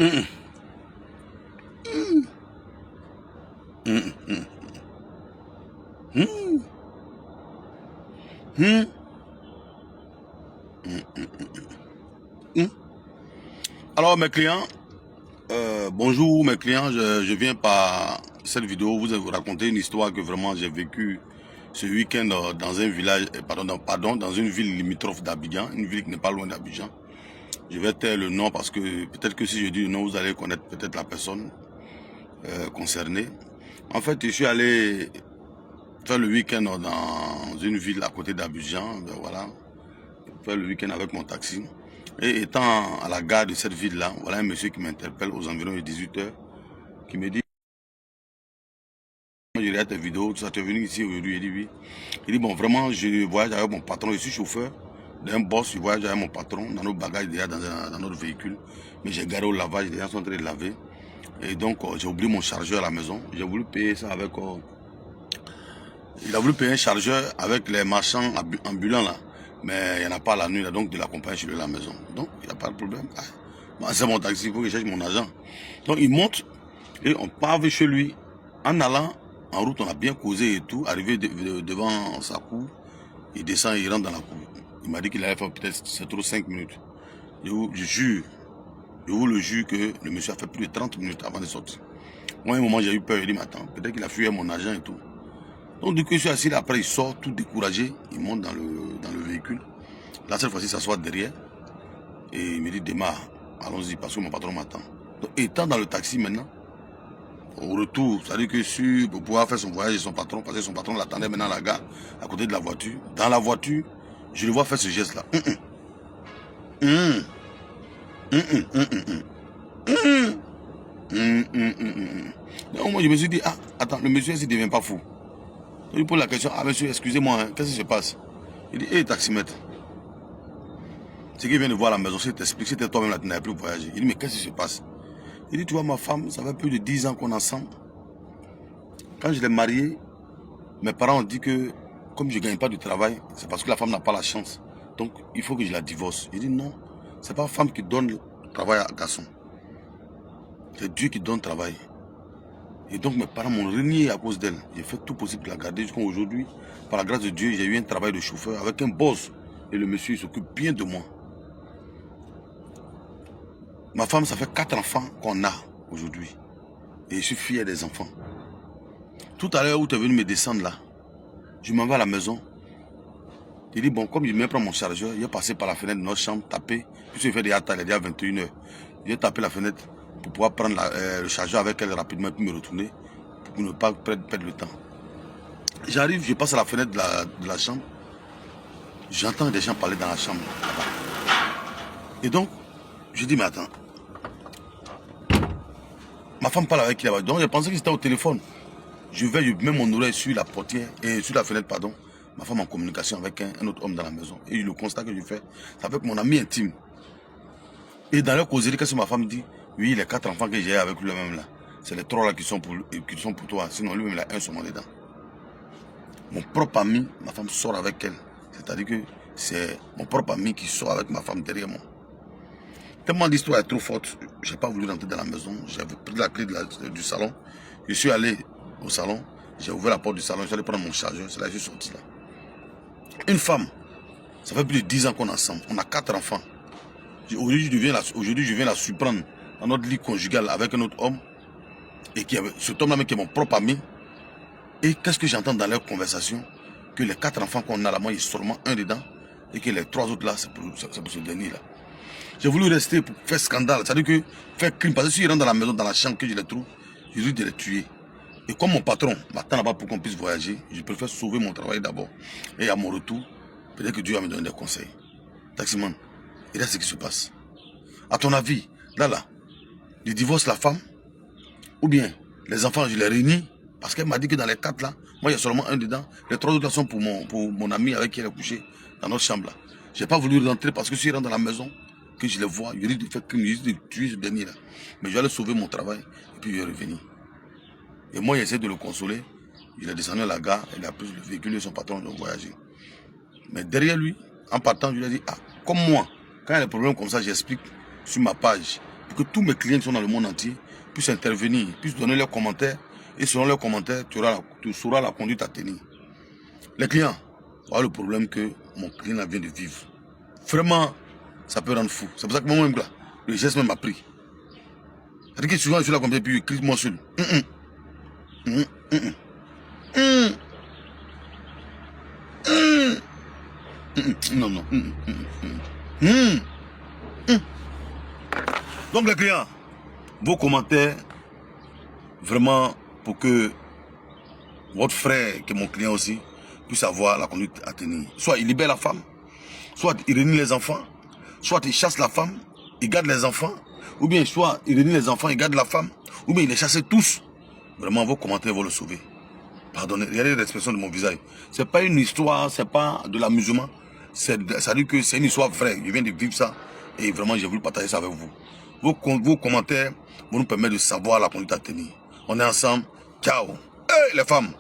Hum, hum, hum, hum, hum, hum. Alors mes clients, bonjour mes clients, je viens par cette vidéo vous raconter une histoire que vraiment j'ai vécue ce week-end dans un village, dans une ville limitrophe d'Abidjan, une ville qui n'est pas loin d'Abidjan. Je vais taire le nom parce que peut-être que si je dis le nom, vous allez connaître peut-être la personne concernée. En fait, je suis allé faire le week-end dans une ville à côté d'Abidjan, voilà, faire le week-end avec mon taxi. Et étant à la gare de cette ville-là, voilà un monsieur qui m'interpelle aux environs de 18 h, qui me dit, je regarde tes vidéos, tout ça, tu es venu ici aujourd'hui? Il dit oui. Il dit, bon, vraiment, je voyage avec mon patron, je suis chauffeur d'un boss, je voyage avec mon patron dans nos bagages déjà dans notre véhicule. Mais j'ai garé au lavage, les gens sont en train de laver. Et donc, j'ai oublié mon chargeur à la maison. J'ai voulu payer ça avec... il a voulu payer un chargeur avec les marchands ambulants là. Mais il n'y en a pas la nuit, là, donc de l'accompagner chez lui à la maison. Donc, il n'y a pas de problème. Ah, c'est mon taxi, il faut que je cherche mon agent. Donc, il monte et on part chez lui. En allant, en route, on a bien causé et tout. Arrivé devant sa cour, il descend, il rentre dans la cour. Il m'a dit qu'il allait faire peut-être, c'est trop 5 minutes. Je jure, je vous le jure que le monsieur a fait plus de 30 minutes avant de sortir. Moi, à un moment, j'ai eu peur. Il dit, mais attends, peut-être qu'il a fui mon agent et tout. Donc, du coup, je suis assis là, après, il sort tout découragé. Il monte dans le véhicule. Là, cette fois-ci, il s'assoit derrière. Et il me dit, démarre, allons-y, parce que mon patron m'attend. Donc, étant dans le taxi maintenant, au retour, c'est-à-dire que pour pouvoir faire son voyage et son patron, parce que son patron l'attendait maintenant à la gare, à côté de la voiture. Dans la voiture, je le vois faire ce geste-là. Donc, moi, je me suis dit, ah, attends, le monsieur, il ne devient pas fou. Je lui pose la question, ah monsieur, excusez-moi, hein, qu'est-ce qui se passe? Il dit, hé, taximètre, c'est qu'il vient de voir à la maison, si t'expliques, si t'es toi-même là, tu n'avais plus voyagé. Il dit, mais qu'est-ce qui se passe? Il dit, tu vois, ma femme, ça fait plus de 10 ans qu'on est ensemble. Quand je l'ai mariée, mes parents ont dit que, comme je ne gagne pas du travail, c'est parce que la femme n'a pas la chance. Donc, il faut que je la divorce. Il dit, non, c'est pas la femme qui donne le travail à garçon. C'est Dieu qui donne le travail. Et donc mes parents m'ont renié à cause d'elle. J'ai fait tout possible pour la garder jusqu'à aujourd'hui. Par la grâce de Dieu, j'ai eu un travail de chauffeur avec un boss. Et le monsieur, il s'occupe bien de moi. Ma femme, ça fait 4 enfants qu'on a aujourd'hui. Et je suis fier des enfants. Tout à l'heure où tu es venu me descendre là, je m'en vais à la maison. J'ai dit, bon, comme je me prends mon chargeur, il est passé par la fenêtre de notre chambre, taper. Puis il fait déjà tard, il est déjà 21 h. J'ai tapé la fenêtre pour pouvoir prendre le chargeur avec elle rapidement et puis me retourner pour ne pas perdre le temps. J'arrive, je passe à la fenêtre de la chambre. J'entends des gens parler dans la chambre là-bas. Et donc, je dis, mais attends. Ma femme parle avec qui là-bas? Donc, je pensais que c'était au téléphone. Je mets mon oreille sur la portière, et sur la fenêtre, pardon. Ma femme en communication avec un autre homme dans la maison. Et le constat que je fais, c'est avec mon ami intime. Et dans leur causerie, qu'est-ce que ma femme dit? Oui, les 4 enfants que j'ai avec lui-même là, c'est les 3 là qui sont pour toi. Sinon, lui-même, il a un seulement dedans. Mon propre ami, ma femme sort avec elle. C'est-à-dire que c'est mon propre ami qui sort avec ma femme derrière moi. Tellement l'histoire est trop forte, je n'ai pas voulu rentrer dans la maison. J'avais pris la clé du salon. Je suis allé au salon, j'ai ouvert la porte du salon, j'allais prendre mon chargeur, c'est là que je suis sorti là. Une femme, ça fait plus de 10 ans qu'on est ensemble, on a 4 enfants. Aujourd'hui, je viens la surprendre dans notre lit conjugal avec un autre homme. Et cet homme-là qui est mon propre ami. Et qu'est-ce que j'entends dans leur conversation? Que les 4 enfants qu'on a là, moi, il y a seulement un dedans. Et que les 3 autres là, c'est pour ce dernier là. J'ai voulu rester pour faire scandale. C'est-à-dire que faire crime. Parce que si je rentre dans la maison, dans la chambre que je les trouve, je risque de les tuer. Et comme mon patron m'attend là-bas pour qu'on puisse voyager, je préfère sauver mon travail d'abord. Et à mon retour, peut-être que Dieu va me donner des conseils. Taximan, et là, c'est ce qui se passe. À ton avis, là, je divorce la femme, ou bien les enfants, je les réunis, parce qu'elle m'a dit que dans les 4 là, moi, il y a seulement un dedans. Les 3 autres là sont pour mon ami avec qui elle est couchée dans notre chambre là. J'ai pas voulu rentrer parce que si je rentre dans la maison, que je les vois, je risque de faire crime, je risque de tuer ce dernier là. Mais je vais aller sauver mon travail et puis je vais revenir. Et moi, j'essaie de le consoler. Il est descendu à la gare, il a pris le véhicule de son patron de voyager. Mais derrière lui, en partant, je lui ai dit, ah, comme moi, quand il y a des problèmes comme ça, j'explique sur ma page pour que tous mes clients qui sont dans le monde entier puissent intervenir, puissent donner leurs commentaires. Et selon leurs commentaires, tu sauras la conduite à tenir. Les clients, voilà le problème que mon client vient de vivre. Vraiment, ça peut rendre fou. C'est pour ça que moi-même, le geste même m'a pris. C'est-à-dire que souvent, je suis là comme ça, puis clique-moi seul. Non, non. Donc les clients, vos commentaires, vraiment pour que votre frère, qui est mon client aussi, puisse avoir la conduite à tenir. Soit il libère la femme, soit il réunit les enfants, soit il chasse la femme, il garde les enfants, ou bien soit il réunit les enfants, il garde la femme, ou bien il les chasse tous. Vraiment, vos commentaires vont le sauver. Pardonnez, regardez l'expression de mon visage. C'est pas une histoire, c'est pas de l'amusement. Ça dit que c'est une histoire vraie. Je viens de vivre ça et vraiment j'ai voulu partager ça avec vous. Vos commentaires vont nous permettre de savoir la conduite à tenir. On est ensemble. Ciao. Hey, les femmes.